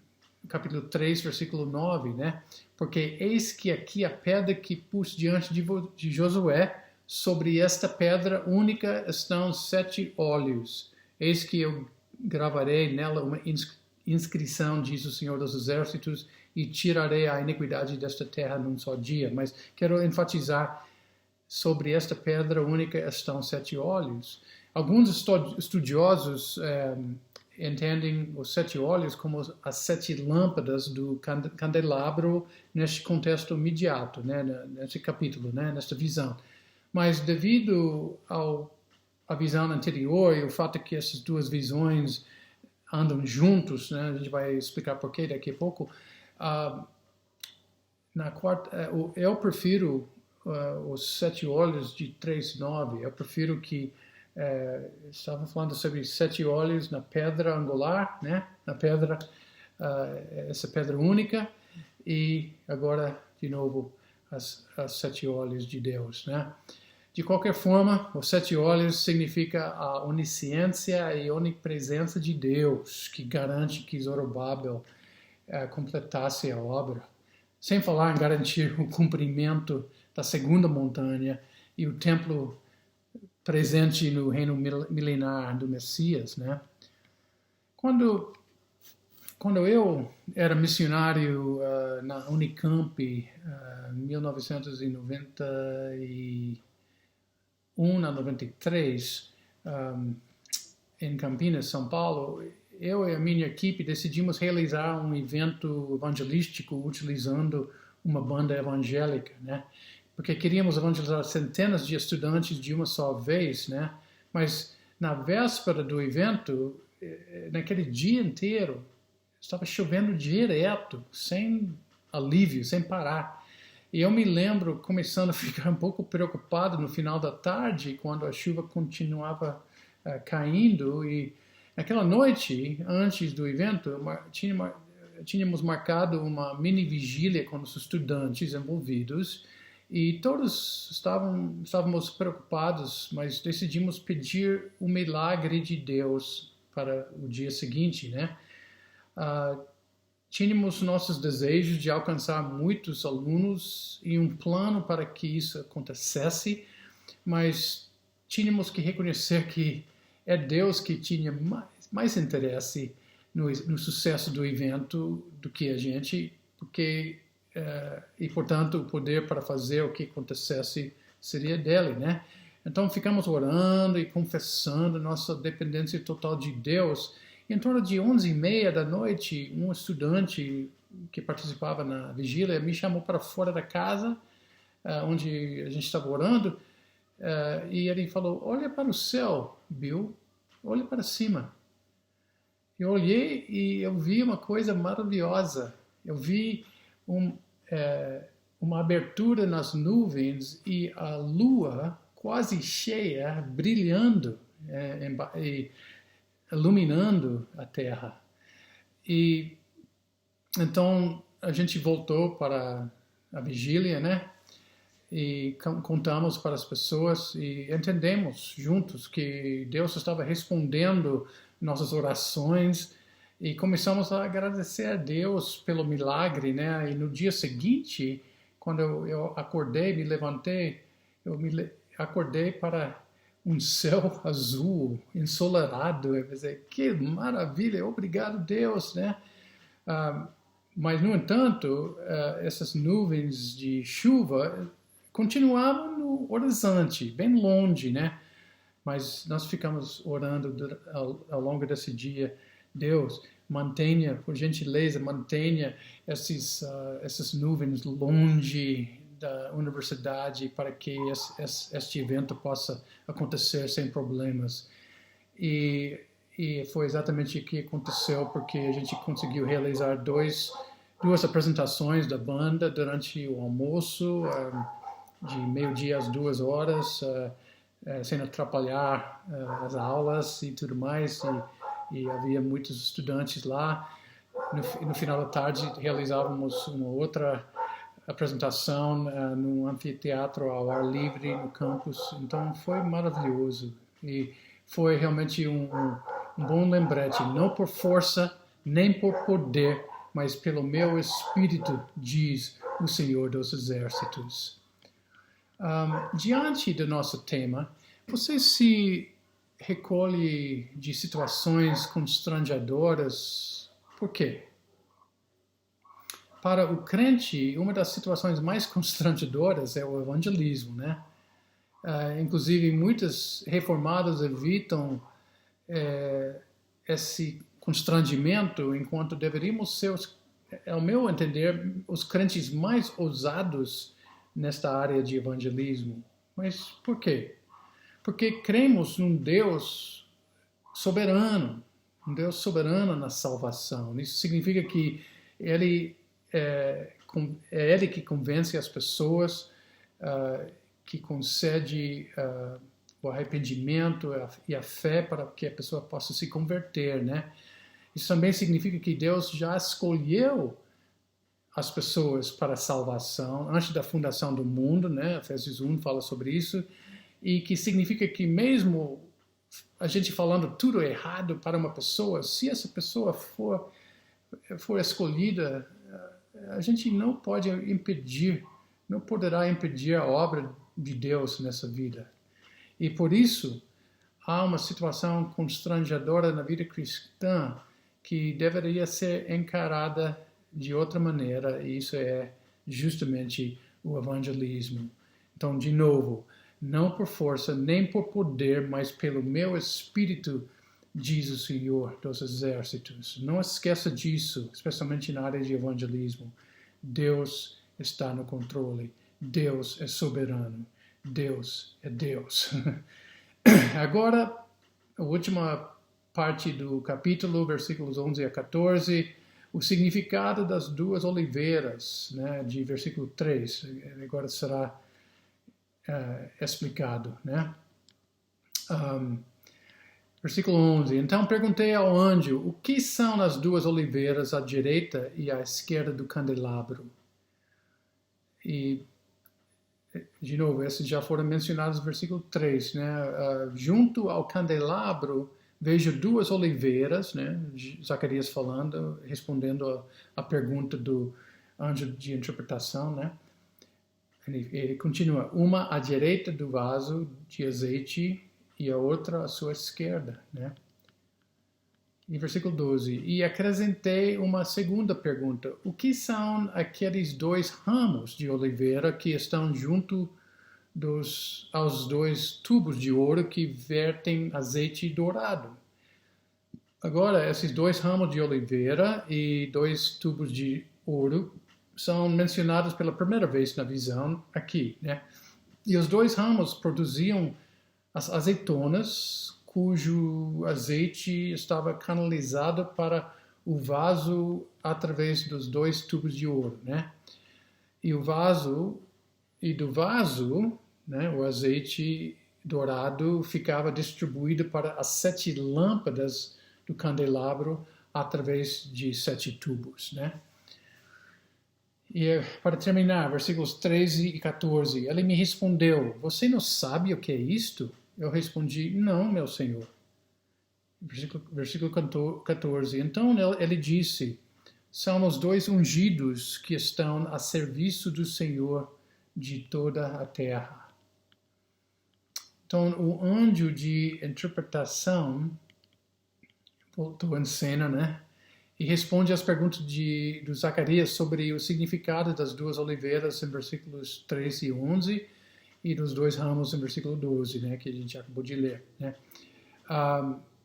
capítulo 3, versículo 9, né? Porque eis que aqui a pedra que pus diante de Josué, sobre esta pedra única estão 7 olhos. Eis que eu gravarei nela uma inscrição, diz o Senhor dos Exércitos, e tirarei a iniquidade desta terra num só dia. Mas quero enfatizar, sobre esta pedra única estão 7 olhos. Alguns estudiosos entendem os 7 olhos como as 7 lâmpadas do candelabro neste contexto imediato, né, neste capítulo, né, nesta visão. Mas devido ao a visão anterior e o fato que essas duas visões andam juntos, né? A gente vai explicar por quê daqui a pouco. Eu prefiro os 7 olhos de 3:9. Eu prefiro que estavam falando sobre 7 olhos na pedra angular, né? Na pedra, essa pedra única, e agora de novo as 7 olhos de Deus, né? De qualquer forma, os 7 olhos significa a onisciência e onipresença de Deus, que garante que Zorobabel completasse a obra. Sem falar em garantir o cumprimento da segunda montanha e o templo presente no reino milenar do Messias, né? Quando eu era missionário na Unicamp, em 1991 a 93, em Campinas, São Paulo, eu e a minha equipe decidimos realizar um evento evangelístico utilizando uma banda evangélica, né? Porque queríamos evangelizar centenas de estudantes de uma só vez, né? Mas na véspera do evento, naquele dia inteiro, estava chovendo direto, sem alívio, sem parar. E eu me lembro começando a ficar um pouco preocupado no final da tarde, quando a chuva continuava caindo. E naquela noite, antes do evento, tínhamos marcado uma mini vigília com os estudantes envolvidos. E todos estávamos preocupados, mas decidimos pedir o milagre de Deus para o dia seguinte, né? Tínhamos nossos desejos de alcançar muitos alunos e um plano para que isso acontecesse, mas tínhamos que reconhecer que é Deus que tinha mais interesse no sucesso do evento do que a gente, e portanto o poder para fazer o que acontecesse seria dele, né? Então ficamos orando e confessando nossa dependência total de Deus. Em torno de 11:30 da noite, um estudante que participava na vigília me chamou para fora da casa, onde a gente estava orando, e ele falou: olha para o céu, Bill, olha para cima. Eu olhei e eu vi uma coisa maravilhosa. Eu vi uma abertura nas nuvens e a lua quase cheia, brilhando, iluminando a terra. E então a gente voltou para a vigília, né? E contamos para as pessoas e entendemos juntos que Deus estava respondendo nossas orações e começamos a agradecer a Deus pelo milagre, né? E no dia seguinte, quando eu acordei, me levantei, acordei para um céu azul, ensolarado. Eu pensei, que maravilha, obrigado Deus, né? Mas, no entanto, essas nuvens de chuva continuavam no horizonte, bem longe, né? Mas nós ficamos orando ao longo desse dia. Deus, mantenha, por gentileza, mantenha essas nuvens longe da universidade para que este evento possa acontecer sem problemas. E foi exatamente o que aconteceu, porque a gente conseguiu realizar duas apresentações da banda durante o almoço, de meio-dia às 2 horas, sem atrapalhar as aulas e tudo mais. E havia muitos estudantes lá. No final da tarde realizávamos uma outra apresentação no anfiteatro ao ar livre no campus. Então foi maravilhoso e foi realmente um bom lembrete, não por força nem por poder, mas pelo meu espírito, diz o Senhor dos Exércitos. Diante do nosso tema, você se recolhe de situações constrangedoras. Por quê? Para o crente, uma das situações mais constrangedoras é o evangelismo, né? Inclusive, muitos reformados evitam esse constrangimento, enquanto deveríamos ser, ao meu entender, os crentes mais ousados nesta área de evangelismo. Mas por quê? porque cremos num Deus soberano, um Deus soberano na salvação. Isso significa que Ele é Ele que convence as pessoas, que concede o arrependimento e a fé para que a pessoa possa se converter, né? Isso também significa que Deus já escolheu as pessoas para a salvação antes da fundação do mundo, né? Efésios 1 fala sobre isso, e que significa que mesmo a gente falando tudo errado para uma pessoa, se essa pessoa for escolhida, a gente não pode impedir, não poderá impedir a obra de Deus nessa vida. E por isso, há uma situação constrangedora na vida cristã que deveria ser encarada de outra maneira, e isso é justamente o evangelismo. Então, de novo, não por força, nem por poder, mas pelo meu Espírito, diz o Senhor dos Exércitos. Não esqueça disso, especialmente na área de evangelismo. Deus está no controle. Deus é soberano. Deus é Deus. Agora, a última parte do capítulo, versículos 11 a 14, o significado das duas oliveiras, né, de versículo 3, agora será explicado, né? Versículo 11, então perguntei ao anjo, o que são as duas oliveiras à direita e à esquerda do candelabro? E, de novo, esses já foram mencionados no versículo 3, né? Junto ao candelabro, vejo duas oliveiras, né? Zacarias falando, respondendo a pergunta do anjo de interpretação, né? Ele continua, uma à direita do vaso de azeite e a outra à sua esquerda, né? E versículo 12, e acrescentei uma segunda pergunta, o que são aqueles dois ramos de oliveira que estão junto aos dois tubos de ouro que vertem azeite dourado? Agora, esses dois ramos de oliveira e dois tubos de ouro são mencionados pela primeira vez na visão aqui, né? E os dois ramos produziam as azeitonas, cujo azeite estava canalizado para o vaso através dos dois tubos de ouro, né? E do vaso, né, o azeite dourado ficava distribuído para as 7 lâmpadas do candelabro através de 7 tubos, né? E para terminar, versículos 13 e 14, ele me respondeu, você não sabe o que é isto? Eu respondi, não, meu Senhor. Versículo 14, então ele disse, são os dois ungidos que estão a serviço do Senhor de toda a terra. Então, o anjo de interpretação voltou em cena, né? E responde às perguntas do Zacarias sobre o significado das duas oliveiras em versículos 13 e 11 e dos dois ramos em versículo 12, né, que a gente acabou de ler, né?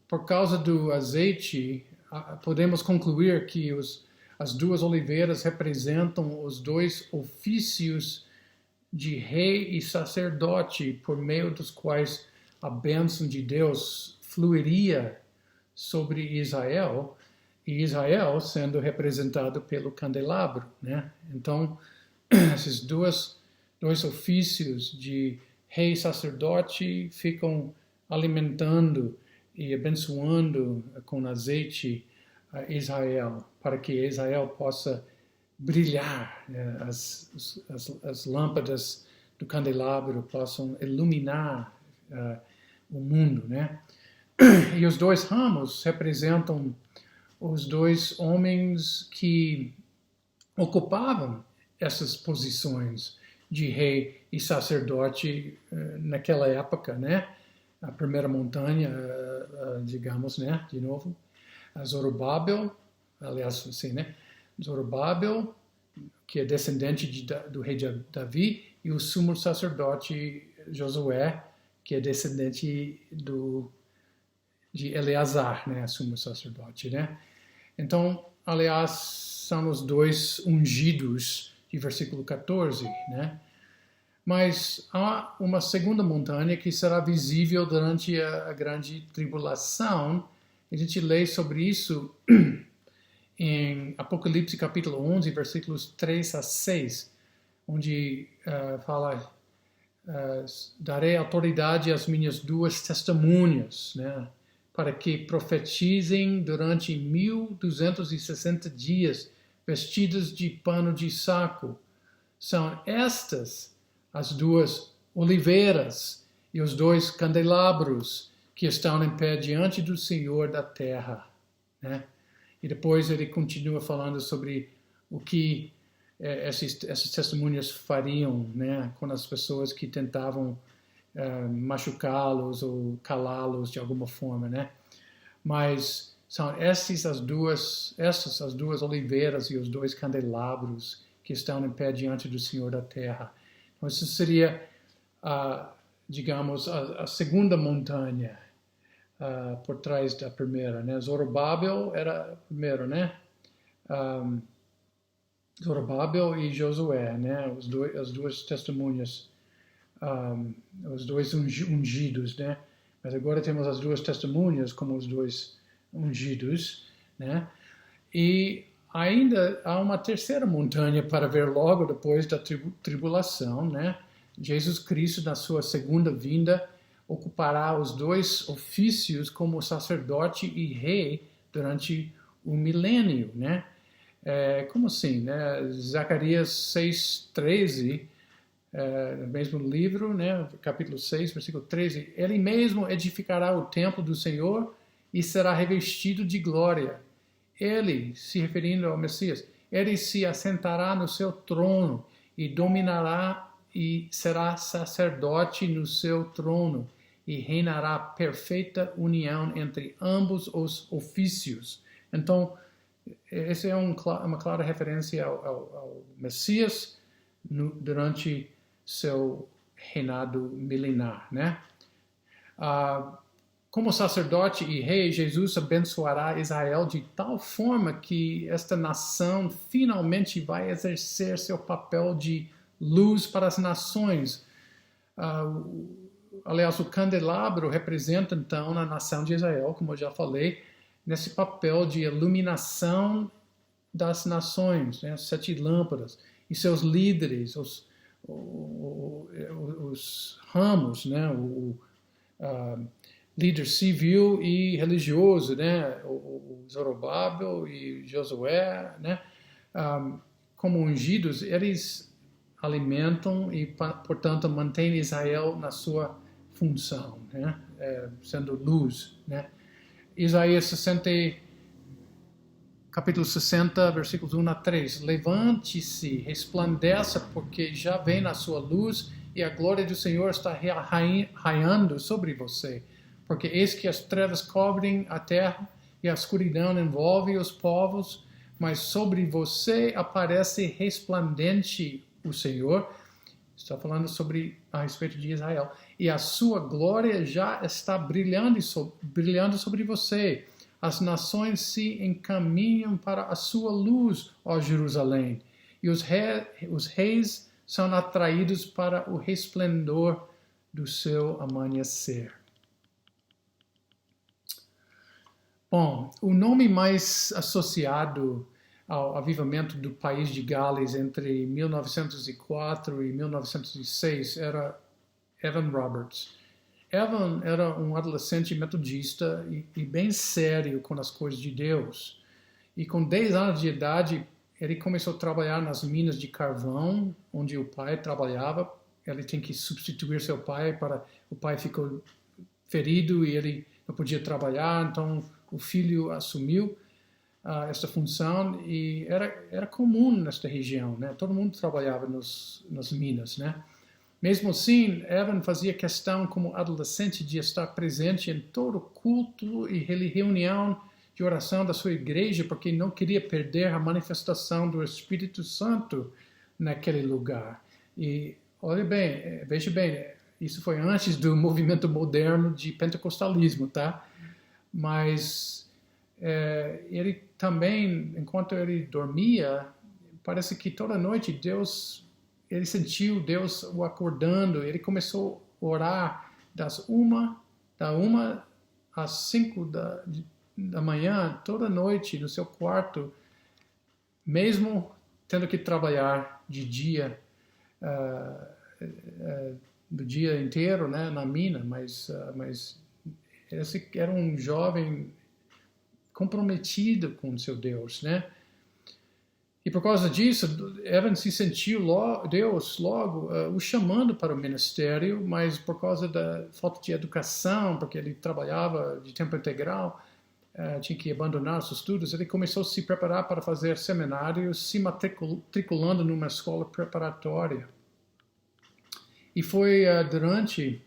Por causa do azeite, podemos concluir que as duas oliveiras representam os dois ofícios de rei e sacerdote por meio dos quais a bênção de Deus fluiria sobre Israel, e Israel sendo representado pelo candelabro, né? Então, esses dois ofícios de rei e sacerdote ficam alimentando e abençoando com azeite a Israel, para que Israel possa brilhar, né? As lâmpadas do candelabro possam iluminar o mundo, né? E os dois ramos representam os dois homens que ocupavam essas posições de rei e sacerdote naquela época, né? A primeira montanha, digamos, né? De novo, Zorobabel, aliás, assim, né? Zorobabel, que é descendente do rei Davi, e o sumo sacerdote Josué, que é descendente de Eleazar, né? Sumo sacerdote, né? Então, aliás, são os dois ungidos de versículo 14, né? Mas há uma segunda montanha que será visível durante a grande tribulação. A gente lê sobre isso em Apocalipse capítulo 11, versículos 3 a 6, onde fala, darei autoridade às minhas duas testemunhas, né, para que profetizem durante 1260 dias, vestidas de pano de saco. São estas as duas oliveiras e os dois candelabros que estão em pé diante do Senhor da terra, né? E depois ele continua falando sobre o que essas testemunhas fariam, né, com as pessoas que tentavam machucá-los ou calá-los de alguma forma, né? Mas são essas as duas oliveiras e os dois candelabros que estão em pé diante do Senhor da terra. Então, isso seria, digamos, a segunda montanha por trás da primeira, né? Zorobabel era o primeiro, né? Zorobabel e Josué, né? As duas testemunhas, os dois ungidos, né? Mas agora temos as duas testemunhas como os dois ungidos, né? E ainda há uma terceira montanha para ver logo depois da tribulação, né? Jesus Cristo, na sua segunda vinda, ocupará os dois ofícios como sacerdote e rei durante o milênio, né? Como assim, né? Zacarias 6:13, no mesmo livro, né? Capítulo 6, versículo 13, ele mesmo edificará o templo do Senhor e será revestido de glória. Ele, se referindo ao Messias, ele se assentará no seu trono e dominará e será sacerdote no seu trono e reinará perfeita união entre ambos os ofícios. Então, essa é uma clara referência ao Messias durante seu reinado milenar, né? Como sacerdote e rei, Jesus abençoará Israel de tal forma que esta nação finalmente vai exercer seu papel de luz para as nações. Aliás, o candelabro representa, então, a nação de Israel, como eu já falei, nesse papel de iluminação das nações, né? As 7 lâmpadas, e seus líderes, os ramos, né? O líder civil e religioso, né? O Zorobabel e Josué, né? Como ungidos, eles alimentam e, portanto, mantêm Israel na sua função, né? Sendo luz, né? Isaías 60, capítulo 60, versículos 1 a 3. Levante-se, resplandeça, porque já vem a sua luz e a glória do Senhor está raiando sobre você. Porque eis que as trevas cobrem a terra e a escuridão envolve os povos, mas sobre você aparece resplandente o Senhor. Está falando a respeito de Israel. E a sua glória já está brilhando sobre você. As nações se encaminham para a sua luz, ó Jerusalém. E os reis são atraídos para o resplendor do seu amanhecer. Bom, o nome mais associado ao avivamento do país de Gales entre 1904 e 1906 era Evan Roberts. Evan era um adolescente metodista e bem sério com as coisas de Deus. E com 10 anos de idade, ele começou a trabalhar nas minas de carvão, onde o pai trabalhava. Ele tinha que substituir seu pai, o pai ficou ferido e ele não podia trabalhar, então o filho assumiu esta função e era comum nesta região, né? Todo mundo trabalhava nas minas, né? Mesmo assim, Evan fazia questão como adolescente de estar presente em todo culto e reunião de oração da sua igreja, porque não queria perder a manifestação do Espírito Santo naquele lugar. E veja bem, isso foi antes do movimento moderno de pentecostalismo, tá? Mas ele também, enquanto ele dormia, parece que toda noite Deus ele sentiu Deus o acordando, ele começou a orar da uma às 5 da manhã, toda noite, no seu quarto, mesmo tendo que trabalhar de dia, do dia inteiro, né, na mina, mas esse era um jovem comprometido com seu Deus, né? E por causa disso, Evan se sentiu Deus logo o chamando para o ministério, mas por causa da falta de educação, porque ele trabalhava de tempo integral, tinha que abandonar os estudos, ele começou a se preparar para fazer seminário, se matriculando numa escola preparatória. E foi durante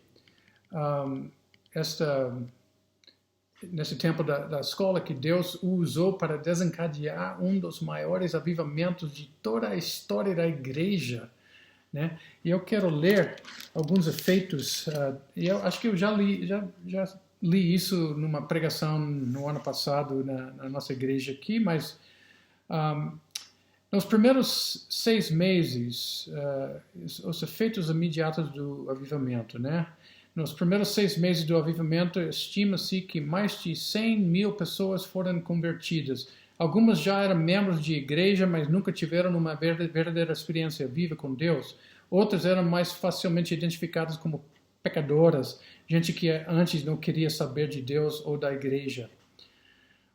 nesse tempo da escola que Deus o usou para desencadear um dos maiores avivamentos de toda a história da igreja, né? E eu quero ler alguns efeitos, e eu acho que eu já li isso numa pregação no ano passado na nossa igreja aqui, mas nos primeiros 6 meses, os efeitos imediatos do avivamento, né? Nos primeiros 6 meses do avivamento, estima-se que mais de 100.000 pessoas foram convertidas. Algumas já eram membros de igreja, mas nunca tiveram uma verdadeira experiência viva com Deus. Outras eram mais facilmente identificadas como pecadoras, gente que antes não queria saber de Deus ou da igreja.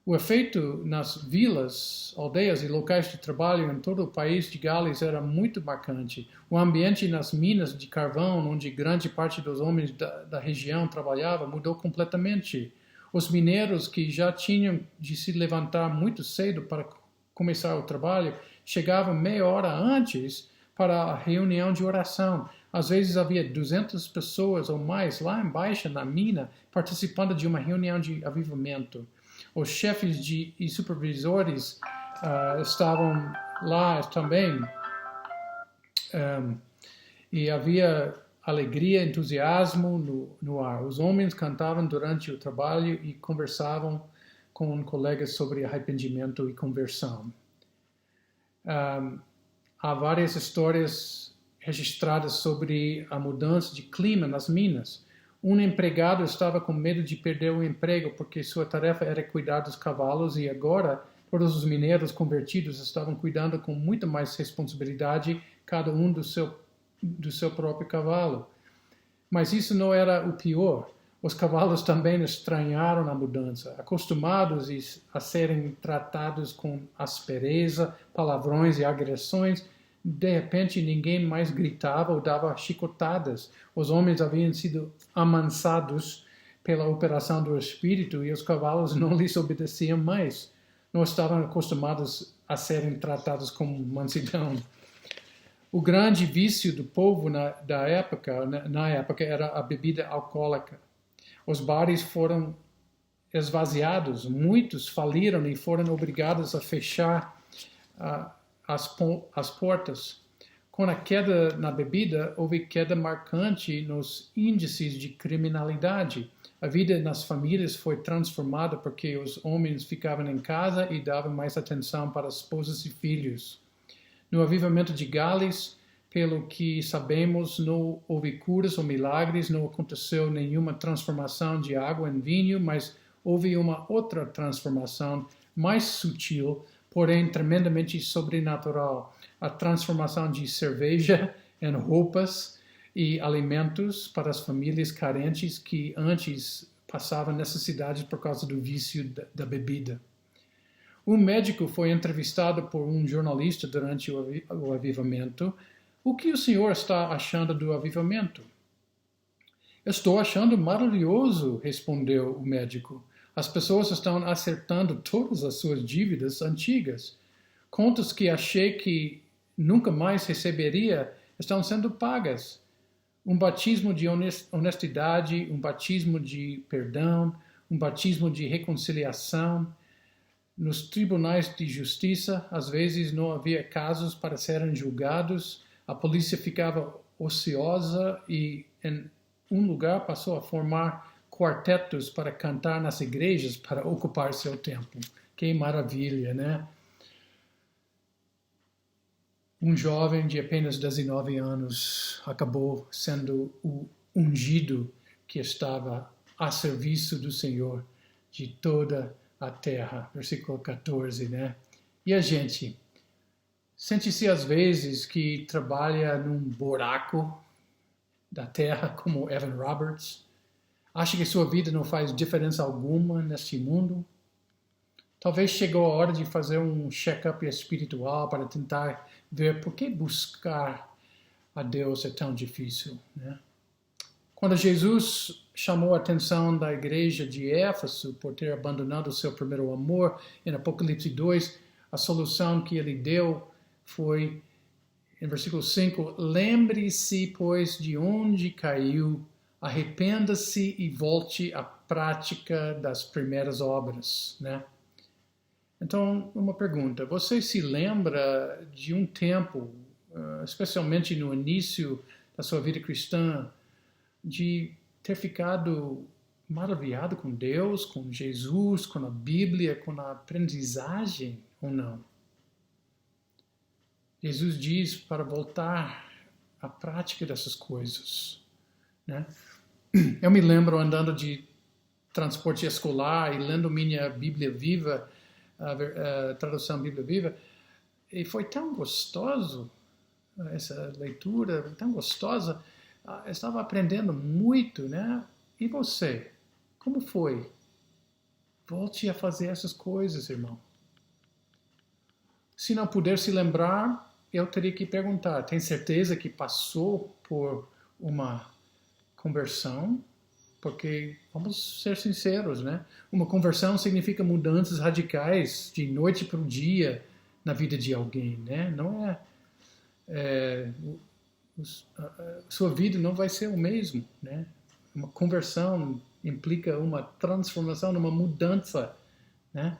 O efeito nas vilas, aldeias e locais de trabalho em todo o país de Gales era muito marcante. O ambiente nas minas de carvão, onde grande parte dos homens da região trabalhava, mudou completamente. Os mineiros, que já tinham de se levantar muito cedo para começar o trabalho, chegavam meia hora antes para a reunião de oração. Às vezes havia 200 pessoas ou mais lá embaixo na mina participando de uma reunião de avivamento. Os chefes e supervisores estavam lá também, e havia alegria, entusiasmo no ar. Os homens cantavam durante o trabalho e conversavam com colegas sobre arrependimento e conversão. Há várias histórias registradas sobre a mudança de clima nas minas. Um empregado estava com medo de perder o emprego porque sua tarefa era cuidar dos cavalos e agora todos os mineiros convertidos estavam cuidando com muito mais responsabilidade, cada um do seu próprio cavalo. Mas isso não era o pior. Os cavalos também estranharam a mudança. Acostumados a serem tratados com aspereza, palavrões e agressões, de repente ninguém mais gritava ou dava chicotadas. Os homens haviam sido amansados pela operação do Espírito e os cavalos não lhes obedeciam mais. Não estavam acostumados a serem tratados com mansidão. O grande vício do povo na época era a bebida alcoólica. Os bares foram esvaziados, muitos faliram e foram obrigados a fechar as portas. Com a queda na bebida, houve queda marcante nos índices de criminalidade. A vida nas famílias foi transformada porque os homens ficavam em casa e davam mais atenção para esposas e filhos. No avivamento de Gales, pelo que sabemos, não houve curas ou milagres, não aconteceu nenhuma transformação de água em vinho, mas houve uma outra transformação mais sutil, porém tremendamente sobrenatural. A transformação de cerveja em roupas e alimentos para as famílias carentes que antes passavam necessidades por causa do vício da bebida. Um médico foi entrevistado por um jornalista durante o avivamento. O que o senhor está achando do avivamento? Estou achando maravilhoso, respondeu o médico. As pessoas estão acertando todas as suas dívidas antigas. Contas que achei que nunca mais receberia estão sendo pagas. Um batismo de honestidade, um batismo de perdão, um batismo de reconciliação. Nos tribunais de justiça, às vezes não havia casos para serem julgados, a polícia ficava ociosa e em um lugar passou a formar quartetos para cantar nas igrejas para ocupar seu tempo. Que maravilha, né? um jovem de apenas 19 anos acabou sendo o ungido que estava a serviço do Senhor de toda a terra. Versículo 14, né? E a gente sente-se às vezes que trabalha num buraco da terra como Evan Roberts, acha que sua vida não faz diferença alguma neste mundo. Talvez chegou a hora de fazer um check-up espiritual para tentar ver por que buscar a Deus é tão difícil, né? Quando Jesus chamou a atenção da igreja de Éfeso por ter abandonado o seu primeiro amor, em Apocalipse 2, a solução que ele deu foi, em versículo 5, lembre-se, pois, de onde caiu, arrependa-se e volte à prática das primeiras obras, né? Então, uma pergunta, você se lembra de um tempo, especialmente no início da sua vida cristã, de ter ficado maravilhado com Deus, com Jesus, com a Bíblia, com a aprendizagem ou não? Jesus diz para voltar à prática dessas coisas, né? Eu me lembro andando de transporte escolar e lendo minha Bíblia Viva, a tradução Bíblia Viva, e foi tão gostoso essa leitura, tão gostosa. Eu estava aprendendo muito, né? E você? Como foi? Volte a fazer essas coisas, irmão. Se não puder se lembrar, eu teria que perguntar, tem certeza que passou por uma conversão? Porque, vamos ser sinceros, né? Uma conversão significa mudanças radicais de noite para o dia na vida de alguém, né? Não sua vida não vai ser o mesmo, né? Uma conversão implica uma transformação, uma mudança, né?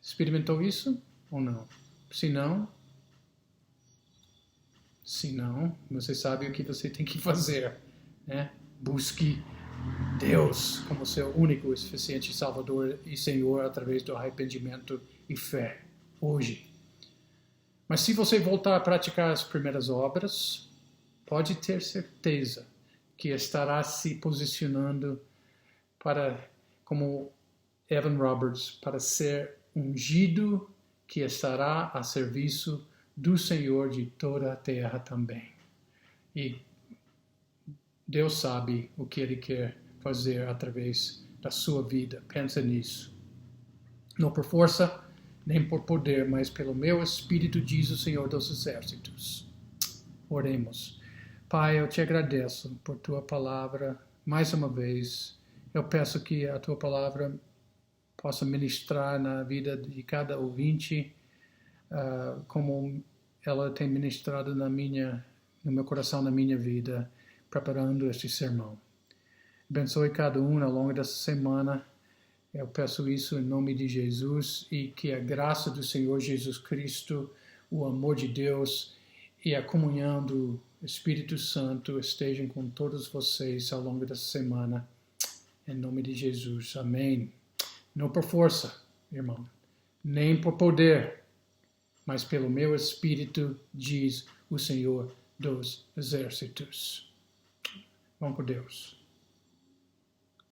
Experimentou isso ou não? Se não, você sabe o que você tem que fazer, né? Busque Deus como seu único e suficiente Salvador e Senhor através do arrependimento e fé, hoje. Mas se você voltar a praticar as primeiras obras, pode ter certeza que estará se posicionando como Evan Roberts, para ser ungido que estará a serviço do Senhor de toda a terra também. E Deus sabe o que Ele quer fazer através da sua vida. Pensa nisso. Não por força, nem por poder, mas pelo meu Espírito, diz o Senhor dos Exércitos. Oremos. Pai, eu te agradeço por tua palavra. Mais uma vez, eu peço que a tua palavra possa ministrar na vida de cada ouvinte, como ela tem ministrado no meu coração, na minha vida, preparando este sermão. Abençoe cada um ao longo dessa semana. Eu peço isso em nome de Jesus e que a graça do Senhor Jesus Cristo, o amor de Deus e a comunhão do Espírito Santo estejam com todos vocês ao longo dessa semana. Em nome de Jesus. Amém. Não por força, irmão, nem por poder, mas pelo meu Espírito, diz o Senhor dos Exércitos. Vamos com Deus.